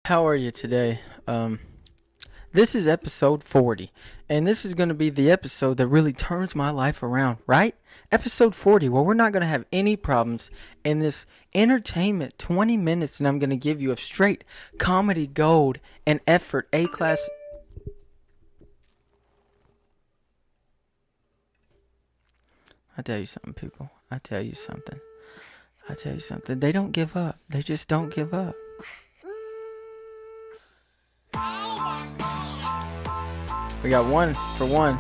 How are you today? This is episode 40, and this is going to be the episode that really turns my life around, right? Episode 40, where we're not going to have any problems in this entertainment 20 minutes, and I'm going to give you a straight comedy gold and effort A class. I tell you something, people. I tell you something. I tell you something. They don't give up. They just don't give up. We got one for one.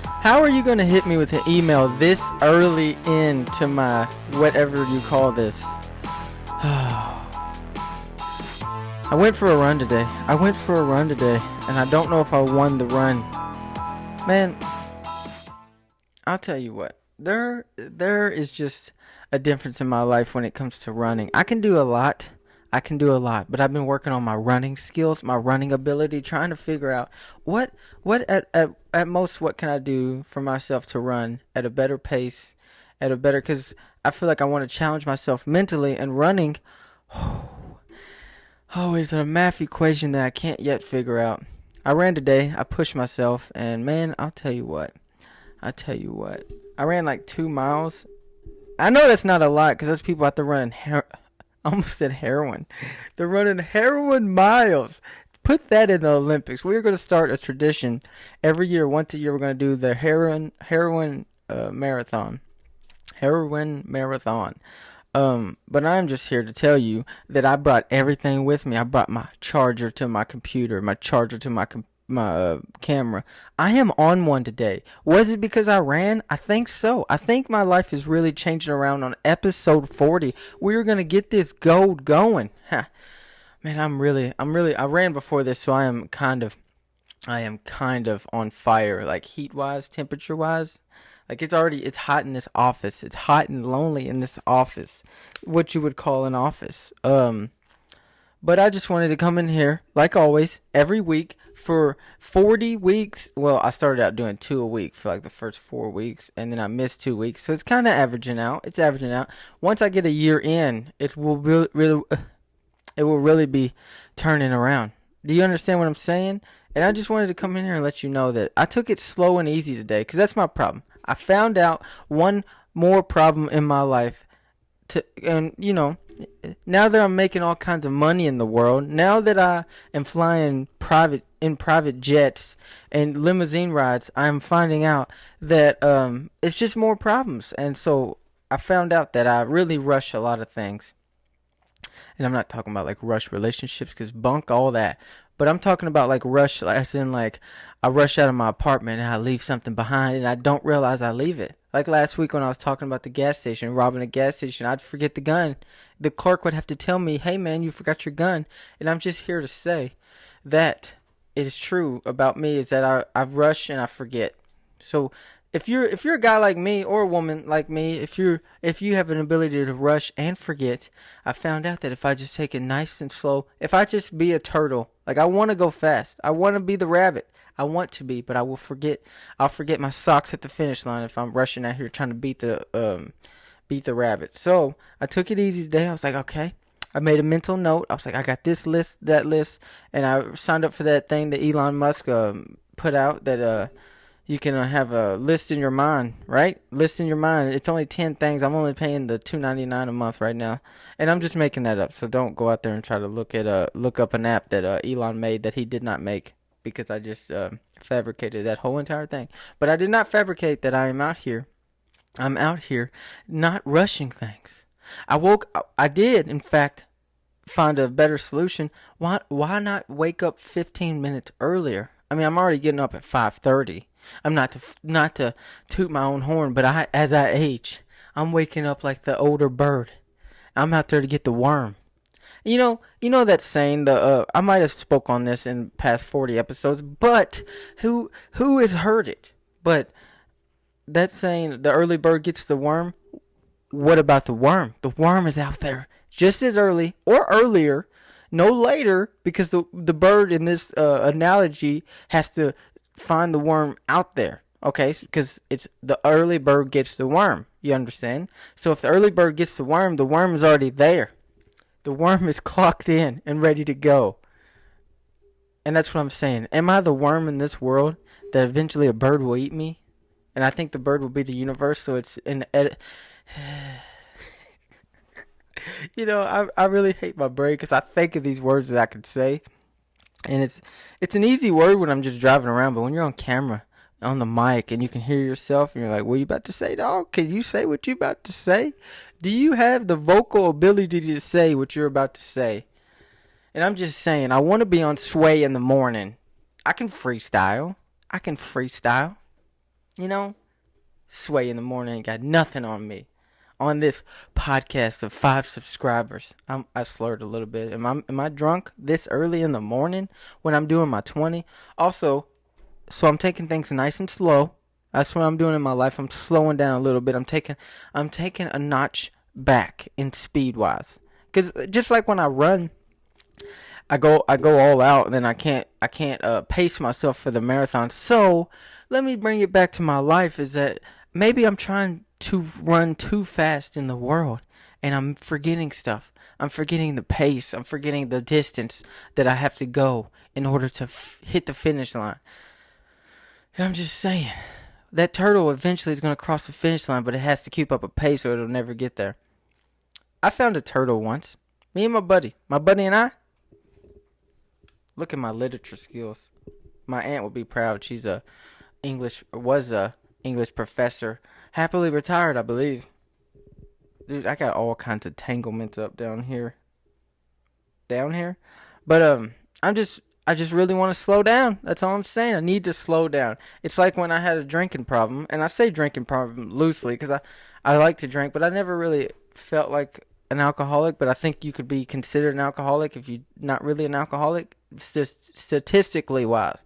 How are you going to hit me with an email this early into my whatever you call this? I went for a run today. And I don't know if I won the run. Man, I'll tell you what. There is just a difference in my life when it comes to running. I can do a lot, but I've been working on my running skills, my running ability, trying to figure out what at most what can I do for myself to run at a better pace, because I feel like I want to challenge myself mentally, and running, is a math equation that I can't yet figure out. I ran today, I pushed myself, and man, I'll tell you what, I ran like 2 miles. I know that's not a lot because there's people out there running I almost said heroin. They're running heroin miles. Put that in the Olympics. We're going to start a tradition every year. Once a year, we're going to do the heroin marathon. Heroin marathon. But I'm just here to tell you that I brought everything with me. I brought my charger to my computer, my charger to my camera. I am on one today. Was it because I ran? I think so. I think my life is really changing around on episode 40. We're going to get this gold going. Man, I ran before this, so I am kind of on fire, like heat wise, temperature wise. Like it's hot in this office. It's hot and lonely in this office. What you would call an office. But I just wanted to come in here, like always, every week for 40 weeks. Well, I started out doing 2 a week for like the first 4 weeks, and then I missed 2 weeks. So it's kind of averaging out. Once I get a year in, it will really be turning around. Do you understand what I'm saying? And I just wanted to come in here and let you know that I took it slow and easy today, because that's my problem. I found out one more problem in my life, and now that I'm making all kinds of money in the world, now that I am flying private jets and limousine rides, I'm finding out that it's just more problems. And so I found out that I really rush a lot of things. And I'm not talking about like rush relationships, because bunk all that. But I'm talking about like rush, as in like I rush out of my apartment and I leave something behind and I don't realize I leave it. Like last week when I was talking about the gas station, robbing a gas station, I'd forget the gun. The clerk would have to tell me, "Hey man, you forgot your gun." And I'm just here to say that it is true about me, is that I rush and I forget. So if you're a guy like me, or a woman like me, if you have an ability to rush and forget, I found out that if I just take it nice and slow, if I just be a turtle, like I want to go fast, I want to be the rabbit, I want to be, but I will forget. I'll forget my socks at the finish line if I'm rushing out here trying to beat the rabbit. So I took it easy today. I was like, okay. I made a mental note. I was like, I got this list, that list, and I signed up for that thing that Elon Musk put out, that you can have a list in your mind, right? List in your mind. It's only 10 things. I'm only paying the $2.99 a month right now, and I'm just making that up. So don't go out there and try to look up an app that Elon made that he did not make, because I just fabricated that whole entire thing. But I did not fabricate that. I'm out here not rushing things. I did, in fact, find a better solution. Why not wake up 15 minutes earlier? I mean, I'm already getting up at 5:30. I'm not to toot my own horn, but as I age, I'm waking up like the older bird. I'm out there to get the worm. You know that saying, I might have spoke on this in past 40 episodes, but who has heard it? But that saying, the early bird gets the worm. What about the worm? The worm is out there just as early or earlier, no later, because the bird in this analogy has to find the worm out there. Okay, because it's the early bird gets the worm. You understand? So if the early bird gets the worm is already there. The worm is clocked in and ready to go. And that's what I'm saying. Am I the worm in this world that eventually a bird will eat me? And I think the bird will be the universe, so it's in I really hate my brain because I think of these words that I could say. And it's an easy word when I'm just driving around, but when you're on camera, on the mic, and you can hear yourself, and you're like, what are you about to say, dog? Can you say what you about to say? Do you have the vocal ability to say what you're about to say? And I'm just saying, I want to be on Sway in the morning. I can freestyle. Sway in the morning ain't got nothing on me. On this podcast of 5 subscribers. I slurred a little bit. Am I drunk this early in the morning when I'm doing my 20? Also, so I'm taking things nice and slow. That's what I'm doing in my life. I'm slowing down a little bit. I'm taking a notch back in speed wise. Cuz just like when I run, I go all out, and then I can't pace myself for the marathon. So, let me bring it back to my life is that maybe I'm trying to run too fast in the world, and I'm forgetting stuff. I'm forgetting the pace. I'm forgetting the distance that I have to go in order to hit the finish line. And I'm just saying, that turtle eventually is going to cross the finish line, but it has to keep up a pace or it'll never get there. I found a turtle once. Me and my buddy and I. Look at my literature skills. My aunt would be proud. She's was a English professor. Happily retired, I believe. Dude, I got all kinds of tanglements up down here. But I just really want to slow down. That's all I'm saying. I need to slow down. It's like when I had a drinking problem, and I say drinking problem loosely because I like to drink, but I never really felt like an alcoholic. But I think you could be considered an alcoholic if you're not really an alcoholic, statistically wise.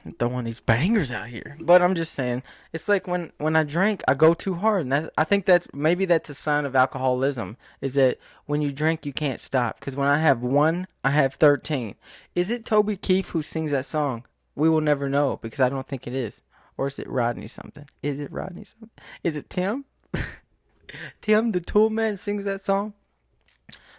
I'm throwing these bangers out here, but I'm just saying, it's like when I drink, I go too hard, and I think that's a sign of alcoholism. Is that when you drink, you can't stop? Because when I have one, I have 13. Is it Toby Keith who sings that song? We will never know because I don't think it is, or is it Rodney something? Is it Tim? Tim the Tool Man sings that song.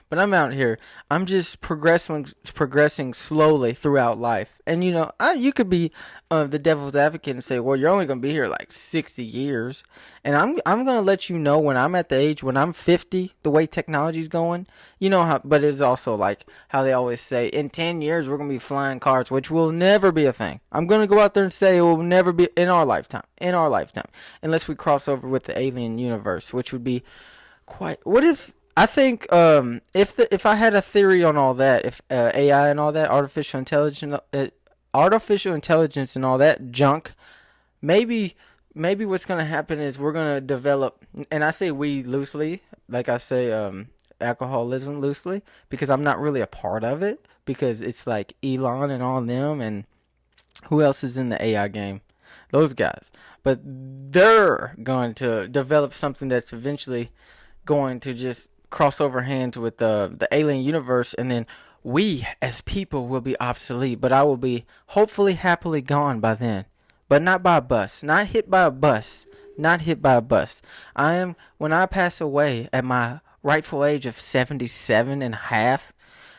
But I'm out here. I'm just progressing slowly throughout life. And, you could be the devil's advocate and say, well, you're only going to be here like 60 years. And I'm going to let you know when I'm at the age, when I'm 50, the way technology's going. But it's also like how they always say, in 10 years, we're going to be flying cars, which will never be a thing. I'm going to go out there and say it will never be in our lifetime. Unless we cross over with the alien universe, which would be what if... I think if I had a theory on all that, if AI and all that, artificial intelligence and all that junk, maybe what's going to happen is we're going to develop, and I say we loosely, like I say alcoholism loosely, because I'm not really a part of it, because it's like Elon and all them, and who else is in the AI game? Those guys. But they're going to develop something that's eventually going to just cross over hands with the alien universe, and then we as people will be obsolete, but I will be hopefully happily gone by then, but not by a bus, not hit by a bus. I am, when I pass away at my rightful age of 77 and a half,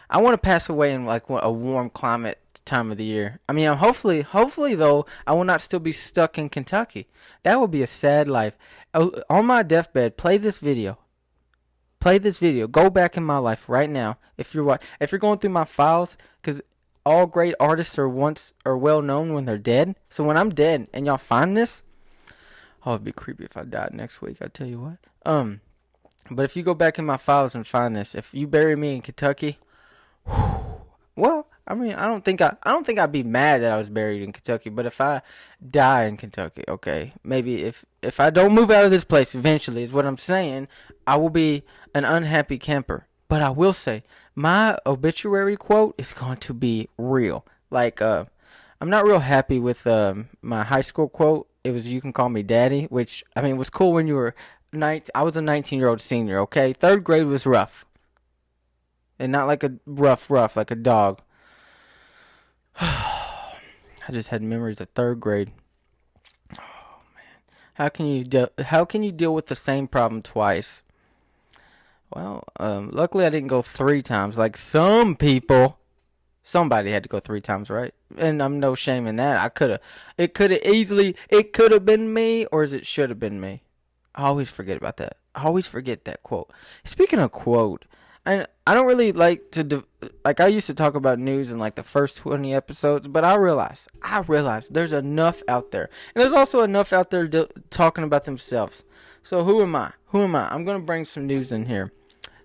I want to pass away in like a warm climate time of the year. I mean, hopefully though, I will not still be stuck in Kentucky. That would be a sad life. On my deathbed, play this video. Go back in my life right now. If you're going through my files, because all great artists are well known when they're dead. So when I'm dead and y'all find this, it'd be creepy if I died next week. I tell you what. But if you go back in my files and find this, if you bury me in Kentucky, well, I mean, I don't think I'd be mad that I was buried in Kentucky. But if I die in Kentucky, okay, maybe if I don't move out of this place eventually, is what I'm saying, I will be an unhappy camper. But I will say, my obituary quote is going to be real. Like, I'm not real happy with my high school quote. It was, "You can call me daddy," which, I mean, was cool when you were 19. I was a 19-year-old senior, okay? 3rd grade was rough. And not like a rough, like a dog. I just had memories of 3rd grade. Oh man, how can you deal with the same problem twice? Well, luckily I didn't go 3 times like some people. Somebody had to go 3 times, right? And I'm no shame in that. It could have been me, or it should have been me. I always forget about that. I always forget that quote. Speaking of quote, and I don't really like to like I used to talk about news in like the first 20 episodes, but I realized there's enough out there, and there's also enough out there talking about themselves. So who am I? Who am I? I'm gonna bring some news in here.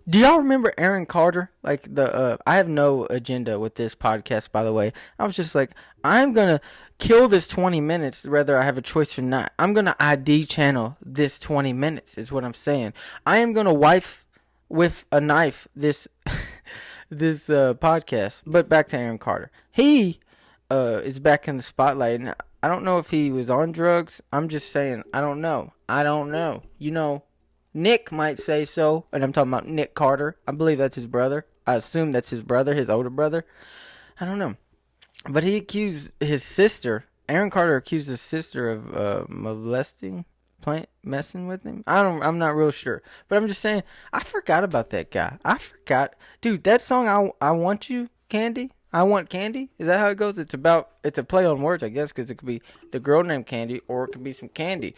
Do y'all remember Aaron Carter? Like I have no agenda with this podcast, by the way. I was just like, I'm gonna kill this 20 minutes, whether I have a choice or not. I'm gonna ID channel this 20 minutes, is what I'm saying. I am gonna wife with a knife this this podcast. But back to Aaron Carter. He is back in the spotlight, and I don't know if he was on drugs. I'm just saying, I don't know. You know. Nick might say so, and I'm talking about Nick Carter. I believe that's his brother. I assume that's his brother, his older brother. I don't know. But he accused his sister, Aaron Carter accused his sister of messing with him. I'm not real sure. But I'm just saying, I forgot about that guy. I forgot. Dude, that song, I Want You, Candy? I Want Candy? Is that how it goes? It's a play on words, I guess, because it could be the girl named Candy, or it could be some candy.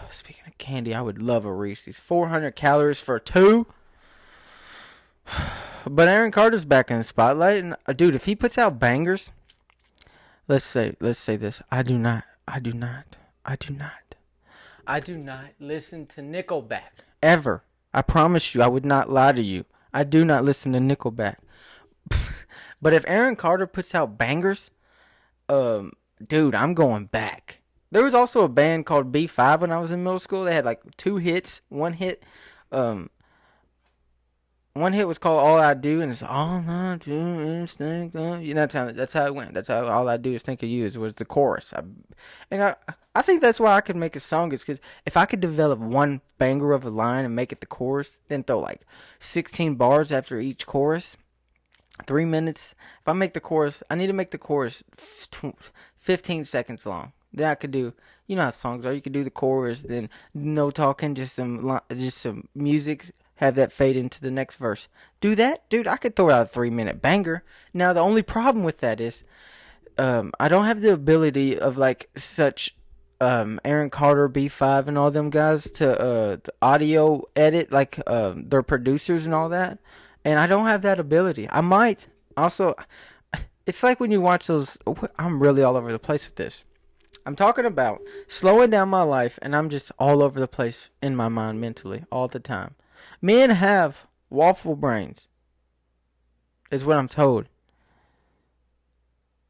Speaking of candy, I would love a Reese's. 400 calories for 2. But Aaron Carter's back in the spotlight, and dude, if he puts out bangers, let's say this: I do not listen to Nickelback ever. I promise you, I would not lie to you. I do not listen to Nickelback. But if Aaron Carter puts out bangers, dude, I'm going back. There was also a band called B5 when I was in middle school. They had like 2 hits. One hit was called All I Do, and it's All I Do Is Think of You. That's how it went. That's how All I Do Is Think of You was the chorus. I think that's why I could make a song, is because if I could develop one banger of a line and make it the chorus, then throw like 16 bars after each chorus, 3 minutes. If I make the chorus, I need to make the chorus 15 seconds long. Then I could do, you know how songs are. You could do the chorus, then no talking, just some music. Have that fade into the next verse. Do that, dude. I could throw out a 3-minute banger. Now the only problem with that is, I don't have the ability of like such, Aaron Carter, B5, and all them guys to audio edit like their producers and all that. And I don't have that ability. I might also. It's like when you watch those. I'm really all over the place with this. I'm talking about slowing down my life, and I'm just all over the place in my mind mentally all the time. Men have waffle brains, is what I'm told.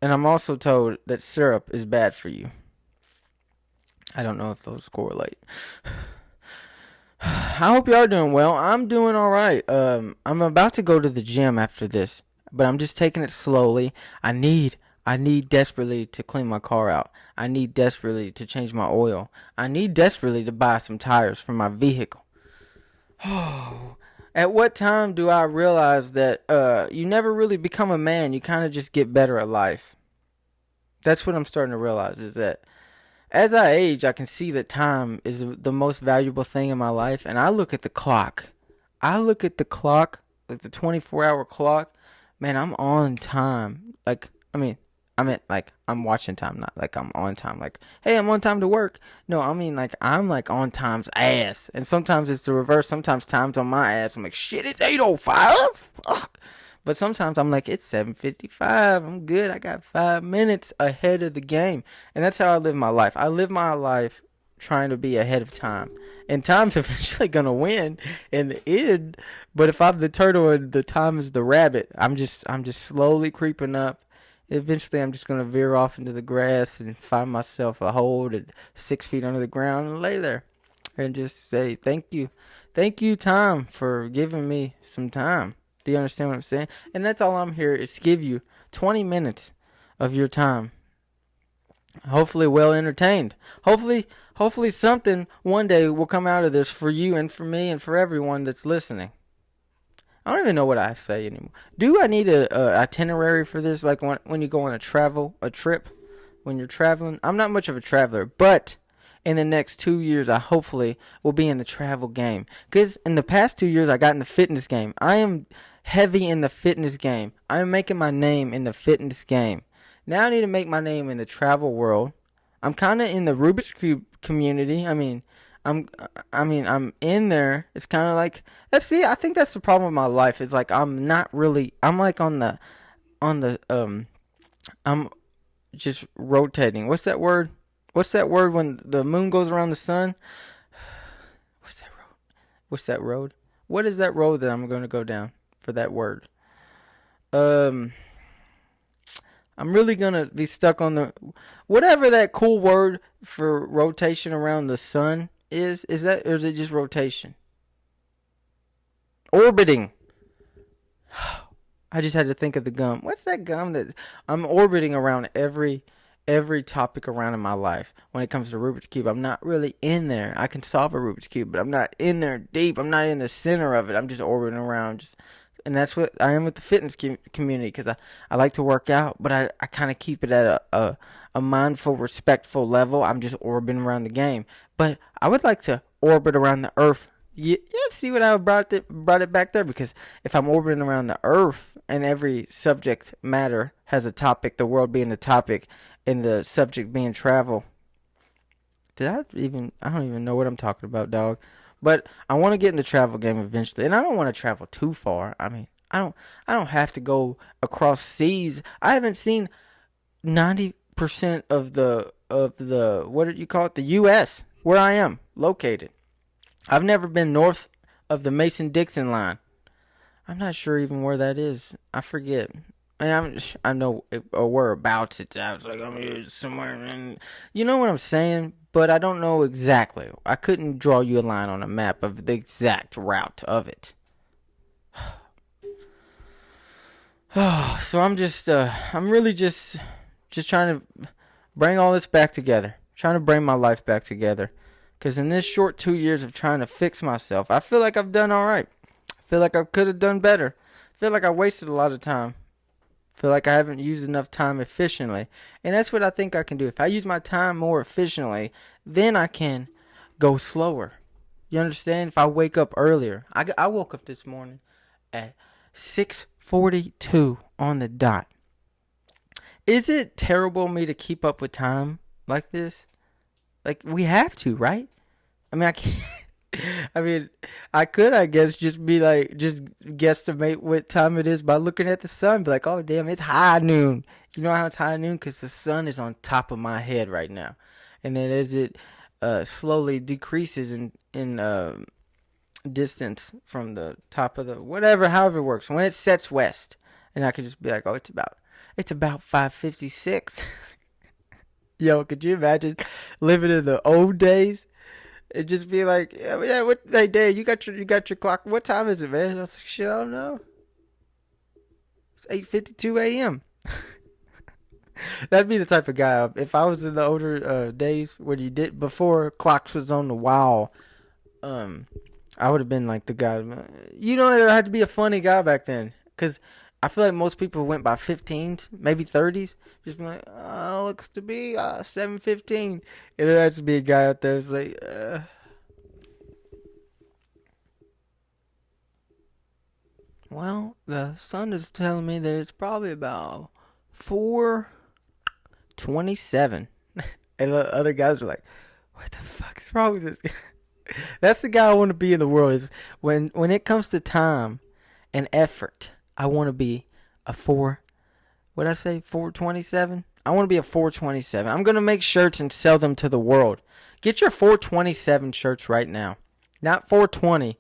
And I'm also told that syrup is bad for you. I don't know if those correlate. I hope you are doing well. I'm doing all right. I'm about to go to the gym after this, but I'm just taking it slowly. I need desperately to clean my car out. I need desperately to change my oil. I need desperately to buy some tires for my vehicle. Oh, at what time do I realize that you never really become a man? You kind of just get better at life. That's what I'm starting to realize, is that as I age, I can see that time is the most valuable thing in my life. And I look at the clock. Like the 24-hour clock. Man, I'm on time. I meant like I'm watching time, not like I'm on time. Like, hey, I'm on time to work. No, I mean like I'm like on time's ass. And sometimes it's the reverse. Sometimes time's on my ass. I'm like, shit, it's 8:05. Fuck. But sometimes I'm like, it's 7:55. I'm good. I got 5 minutes ahead of the game. And that's how I live my life. I live my life trying to be ahead of time. And time's eventually going to win in the end. But if I'm the turtle and the time is the rabbit, I'm just slowly creeping up. Eventually, I'm just going to veer off into the grass and find myself a hole at 6 feet under the ground and lay there and just say, thank you. Thank you, time, for giving me some time. Do you understand what I'm saying? And that's all I'm here is to give you 20 minutes of your time. Hopefully well entertained. Hopefully something one day will come out of this for you and for me and for everyone that's listening. I don't even know what I say anymore. Do I need a itinerary for this? Like when you go on a trip, when you're traveling? I'm not much of a traveler, but in the next 2 years, I hopefully will be in the travel game. Because in the past 2 years, I got in the fitness game. I am heavy in the fitness game. I am making my name in the fitness game. Now I need to make my name in the travel world. I'm kind of in the Rubik's Cube community. I'm, I'm in there. It's kind of like, let's see, I think that's the problem with my life. It's like, I'm not really, I'm like I'm just rotating. What's that word? What's that word when the moon goes around the sun? What's that road? What's that road? What is that road that I'm going to go down for that word? I'm really going to be stuck on the whatever that cool word for rotation around the sun is. Is that, or is it just rotation? Orbiting. I just had to think of the gum. What's that gum that I'm orbiting around every topic around in my life when it comes to Rubik's Cube? I'm not really in there. I can solve a Rubik's Cube, but I'm not in there deep. I'm not in the center of it. I'm just orbiting around. And that's what I am with the fitness community, because I like to work out, but I kind of keep it at a mindful, respectful level. I'm just orbiting around the game. But I would like to orbit around the earth. Yeah, see what I brought it back there, because if I'm orbiting around the earth and every subject matter has a topic, the world being the topic and the subject being travel. I don't even know what I'm talking about, dog. But I want to get in the travel game eventually, and I don't want to travel too far. I mean, I don't have to go across seas. I haven't seen 90% of the what did you call it? The U.S. where I am located. I've never been north of the Mason-Dixon line. I'm not sure even where that is. I forget. I know whereabouts it's at. It's like, I'm somewhere in, you know what I'm saying? But I don't know exactly. I couldn't draw you a line on a map of the exact route of it. So I'm really just trying to bring all this back together. Trying to bring my life back together. Because in this short 2 years of trying to fix myself, I feel like I've done all right. I feel like I could have done better. I feel like I wasted a lot of time. I feel like I haven't used enough time efficiently. And that's what I think I can do. If I use my time more efficiently, then I can go slower. You understand? If I wake up earlier. I woke up this morning at 6:42 on the dot. Is it terrible of me to keep up with time like this? Like, we have to, right? I mean, I can't. I mean, I could, I guess, just be like, just guesstimate what time it is by looking at the sun. Be like, oh, damn, it's high noon. You know how it's high noon? Because the sun is on top of my head right now. And then as it slowly decreases in distance from the top of the, whatever, however it works. When it sets west, and I could just be like, oh, it's about 5:56. Yo, could you imagine living in the old days? It just be like, yeah, what, hey, Dad, you got your clock. What time is it, man? I was like, shit, I don't know. It's 8:52 a.m. That'd be the type of guy. If I was in the older days when you did before clocks was on the wall, I would have been like the guy. You know, there had to be a funny guy back then, because I feel like most people went by 15s, maybe 30s. Just be like, oh, looks to be 7:15. And there has to be a guy out there who's like, well, the sun is telling me that it's probably about 4:27. And the other guys are like, what the fuck is wrong with this guy? That's the guy I want to be in the world. Is when it comes to time and effort, I want to be a 427? I want to be a 427. I'm going to make shirts and sell them to the world. Get your 427 shirts right now. Not 420.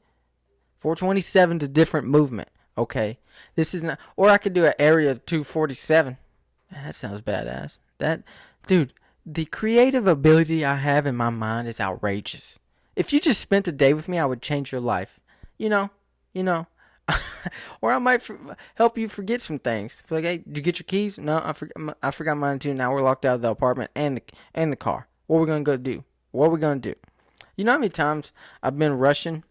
427 is a different movement, okay? This is not, or I could do an area 247. Man, that sounds badass. Dude, the creative ability I have in my mind is outrageous. If you just spent a day with me, I would change your life. You know. Or I might help you forget some things. Like, hey, did you get your keys? No, I forgot mine too. Now we're locked out of the apartment and the car. What are we gonna go do? What are we gonna do? You know how many times I've been rushing?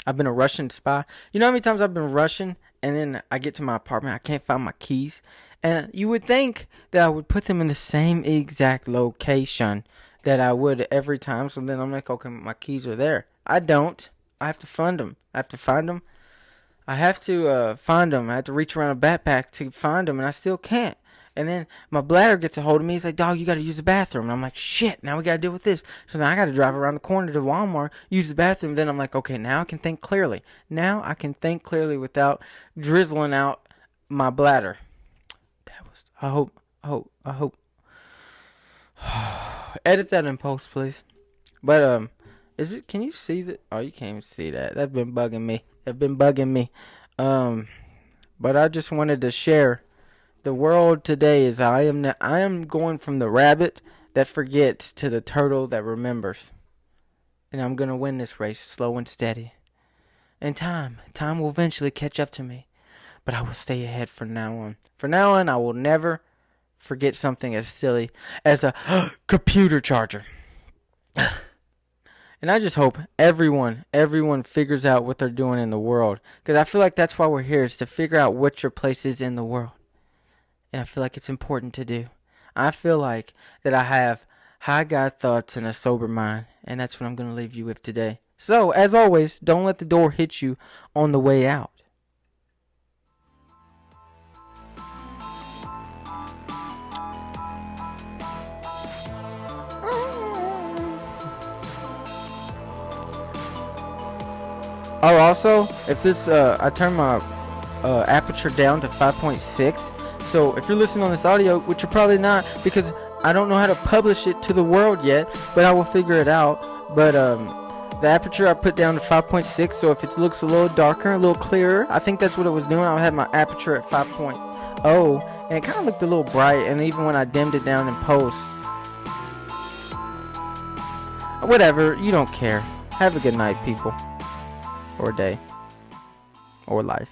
I've been a Russian spy. You know how many times I've been rushing and then I get to my apartment, I can't find my keys, and you would think that I would put them in the same exact location that I would every time. So then I'm like, okay, my keys are there. I don't. I have to find them. I have to find them. I have to find them. I have to reach around a backpack to find them, and I still can't. And then my bladder gets a hold of me. He's like, dog, you got to use the bathroom. And I'm like, shit, now we got to deal with this. So now I got to drive around the corner to Walmart, use the bathroom. Then I'm like, okay, now I can think clearly. Now I can think clearly without drizzling out my bladder. That was, I hope. Edit that in post, please. But, is it, can you see that? Oh, you can't even see that. That's been bugging me. But I just wanted to share. The world today is I am going from the rabbit that forgets to the turtle that remembers. And I'm going to win this race slow and steady. And time will eventually catch up to me. But I will stay ahead from now on. From now on, I will never forget something as silly as a computer charger. And I just hope everyone figures out what they're doing in the world. Because I feel like that's why we're here, is to figure out what your place is in the world. And I feel like it's important to do. I feel like that I have high God thoughts and a sober mind. And that's what I'm going to leave you with today. So, as always, don't let the door hit you on the way out. Oh, also, if this, I turn my aperture down to 5.6. So if you're listening on this audio, which you're probably not, because I don't know how to publish it to the world yet, but I will figure it out. But the aperture I put down to 5.6, so if it looks a little darker, a little clearer, I think that's what it was doing. I had my aperture at 5.0, and it kind of looked a little bright, and even when I dimmed it down in post. Whatever, you don't care. Have a good night, people. Or day. Or life.